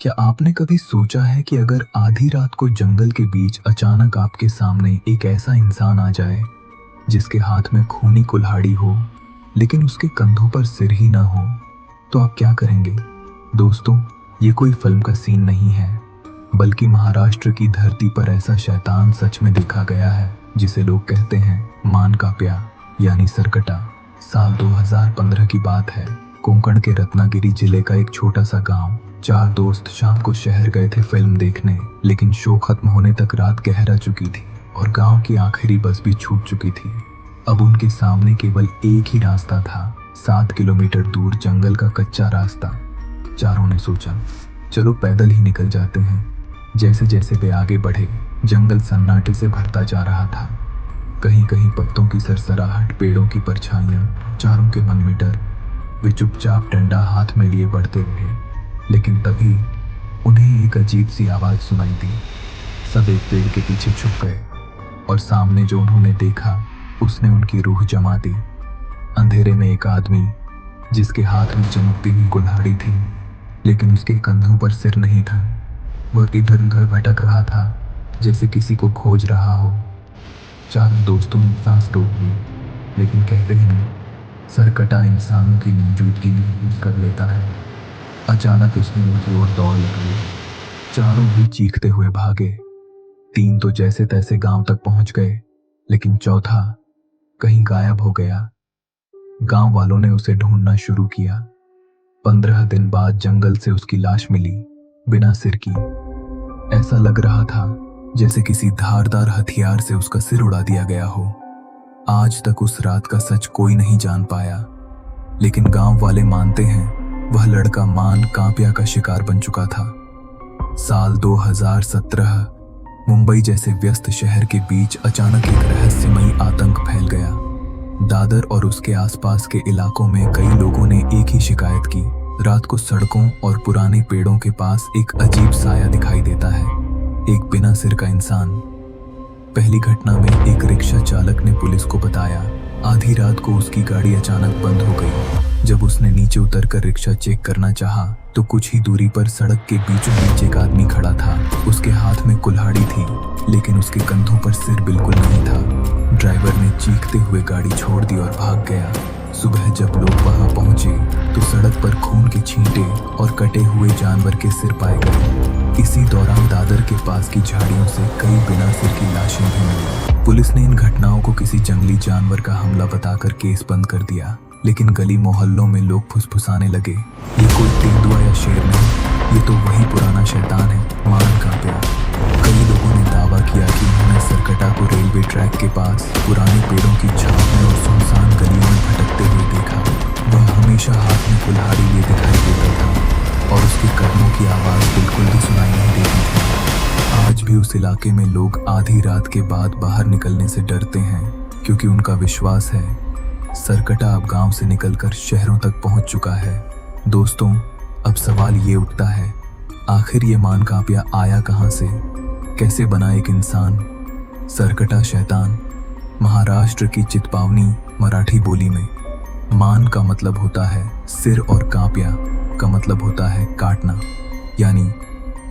क्या आपने कभी सोचा है कि अगर आधी रात को जंगल के बीच अचानक आपके सामने एक ऐसा इंसान आ जाए जिसके हाथ में खूनी कुल्हाड़ी हो लेकिन उसके कंधों पर सिर ही ना हो, तो आप क्या करेंगे? दोस्तों, ये कोई फिल्म का सीन नहीं है, बल्कि महाराष्ट्र की धरती पर ऐसा शैतान सच में देखा गया है जिसे लोग कहते हैं मानकाप्या यानी सरकटा। साल 2015 की बात है। कोंकण के रत्नागिरी जिले का एक छोटा सा गांव। चार दोस्त शाम को शहर गए थे फिल्म देखने, लेकिन शो खत्म होने तक रात गहरा चुकी थी और गांव की आखिरी बस भी छूट चुकी थी। अब उनके सामने केवल एक ही रास्ता था, 7 किलोमीटर दूर जंगल का कच्चा रास्ता। चारों ने सोचा, चलो पैदल ही निकल जाते हैं। जैसे जैसे वे आगे बढ़े, जंगल सन्नाटे से भरता जा रहा था। कहीं कहीं पत्तों की सरसराहट, पेड़ों की परछाइयां, चारों के मन में डर। वे चुपचाप डंडा हाथ में लिए बढ़ते रहे, लेकिन तभी उन्हें एक अजीब सी आवाज सुनाई दी। सब एक पेड़ के पीछे छुप गए और सामने जो उन्होंने देखा उसने उनकी रूह जमा दी। अंधेरे में एक आदमी जिसके हाथ में चमकती हुई कुल्हाड़ी थी, लेकिन उसके कंधों पर सिर नहीं था। वह इधर उधर भटक रहा था, जैसे किसी को खोज रहा हो। चारों दोस्तों ने सांस रोक ली, लेकिन कहते हैं सरकटा इंसानों की मौजूदगी महसूस कर लेता है। अचानक उसने उनकी ओर दौड़ लगाई। चारों ही चीखते हुए भागे। तीन तो जैसे तैसे गांव तक पहुंच गए, लेकिन चौथा कहीं गायब हो गया। गांव वालों ने उसे ढूंढना शुरू किया। 15 दिन बाद जंगल से उसकी लाश मिली, बिना सिर की। ऐसा लग रहा था जैसे किसी धारदार हथियार से उसका सिर उड़ा दिया गया हो। आज तक उस रात का सच कोई नहीं जान पाया, लेकिन गांव वाले मानते हैं वह लड़का मानकाप्या का शिकार बन चुका था। साल 2017 मुंबई जैसे व्यस्त शहर के बीच अचानक एक रहस्यमयी आतंक फैल गया। दादर और उसके आसपास के इलाकों में कई लोगों ने एक ही शिकायत की। रात को सड़कों और पुराने पेड़ों के पास एक अजीब साया दिखाई देता है, एक बिना सिर का इंसान। पहली घटना में एक रिक्शा चालक ने पुलिस को बताया, आधी रात को उसकी गाड़ी अचानक बंद हो गई। जब उसने नीचे उतरकर रिक्शा चेक करना चाहा, तो कुछ ही दूरी पर सड़क के बीचों बीच एक आदमी खड़ा था। उसके हाथ में कुल्हाड़ी थी, लेकिन उसके कंधों पर सिर बिल्कुल नहीं था। ड्राइवर ने चीखते हुए गाड़ी छोड़ दी और भाग गया। सुबह जब लोग वहां पहुंचे, तो सड़क पर खून के छींटे और कटे हुए जानवर के सिर पाए गए। इसी दौरान दादर के पास की झाड़ियों से कई बिना सिर की लाशें भी मिली। पुलिस ने इन घटनाओं को किसी जंगली जानवर का हमला बताकर केस बंद कर दिया, लेकिन गली मोहल्लों में लोग फुसफुसाने लगे, ये कोई तेंदुआ या शेर नहीं, ये तो वही पुराना शैतान है, मानकाप्या। कई लोगों ने दावा किया कि उन्होंने सरकटा को रेलवे ट्रैक के पास पुराने पेड़ों की छाप में और सुनसान गलियों में भटकते हुए देखा। वह हमेशा हाथ में कुल्हाड़ी लिए दिखाई देता था और उसके कदमों की आवाज़ बिल्कुल भी सुनाई नहीं देती थी। आज भी उस इलाके में लोग आधी रात के बाद बाहर निकलने से डरते हैं, क्योंकि उनका विश्वास है सरकटा अब गांव से निकलकर शहरों तक पहुंच चुका है। दोस्तों, अब सवाल ये उठता है, आखिर ये मानकाप्या आया कहां से? कैसे बना एक इंसान? सरकटा शैतान। महाराष्ट्र की चितपावनी मराठी बोली में मान का मतलब होता है सिर और काप्या का मतलब होता है काटना, यानी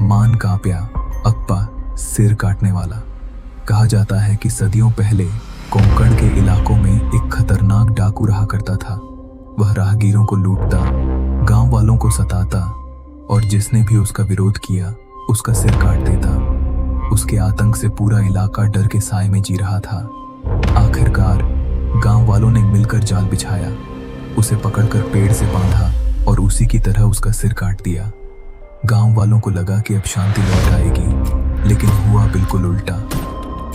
मानकाप्या अप्पा, सिर काटने वाला। कहा जाता है कि सदियों पहले कोंकण के इलाकों में एक खतरनाक डाकू रहा करता था। वह राहगीरों को लूटता, गांव वालों को सताता और जिसने भी उसका विरोध किया उसका सिर काट देता। उसके आतंक से पूरा इलाका डर के साए में जी रहा था। आखिरकार गांव वालों ने मिलकर जाल बिछाया, उसे पकड़कर पेड़ से बांधा और उसी की तरह उसका सिर काट दिया। गांव वालों को लगा कि अब शांति लौट आएगी, लेकिन हुआ बिल्कुल उल्टा।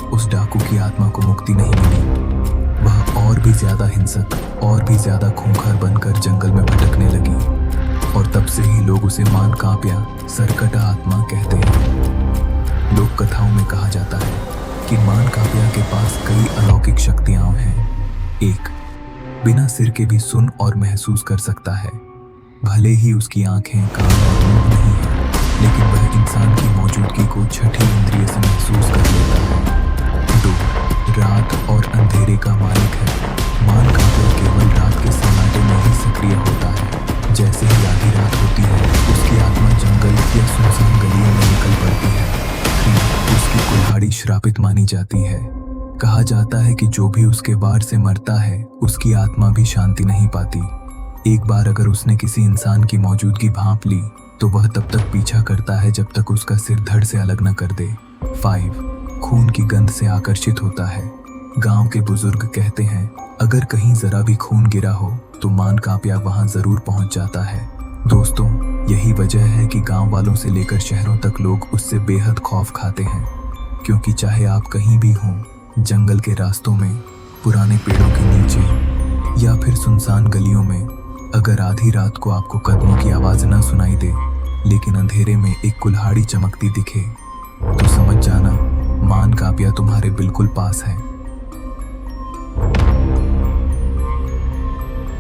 उस डाकू की आत्मा को मुक्ति नहीं मिली। वह और भी ज्यादा हिंसक और भी ज्यादा खूंखार बनकर जंगल में भटकने लगी और तब से ही लोग उसे मानकाप्या, सरकटा आत्मा कहते हैं। लोक कथाओं में कहा जाता है कि मानकाप्या के पास कई अलौकिक शक्तियां हैं। एक, बिना सिर के भी सुन और महसूस कर सकता है। भले ही उसकी आंखें, कान और मुंह नहीं है, लेकिन वह इंसान की मौजूदगी को छठी इंद्रिय से महसूस कर लेता है। 2, रात और अंधेरे का मालिक है। मानकाप्या केवल रात के सन्नाटे में ही सक्रिय होता है। जैसे ही आधी रात होती है, उसकी आत्मा जंगल या पड़ती है। 3. उसकी कुल्हाड़ी श्रापित मानी जाती है। कहा जाता है कि जो भी उसके वार से मरता है उसकी आत्मा भी शांति नहीं पाती। एक बार अगर उसने किसी इंसान की मौजूदगी भांप ली तो वह तब तक पीछा करता है जब तक उसका सिर धड़ से अलग न कर दे। 5. खून की गंध से आकर्षित होता है। गांव के बुजुर्ग कहते हैं अगर कहीं जरा भी खून गिरा हो तो मान कापिया वहां जरूर पहुंच जाता है। दोस्तों, यही वजह है कि गांव वालों से लेकर शहरों तक लोग उससे बेहद खौफ खाते हैं, क्योंकि चाहे आप कहीं भी हों, जंगल के रास्तों में, पुराने पेड़ों के नीचे या फिर सुनसान गलियों में, अगर आधी रात को आपको कदमों की आवाज न सुनाई दे लेकिन अंधेरे में एक कुल्हाड़ी चमकती दिखे तो समझ जाना मान कापिया तुम्हारे बिल्कुल पास है।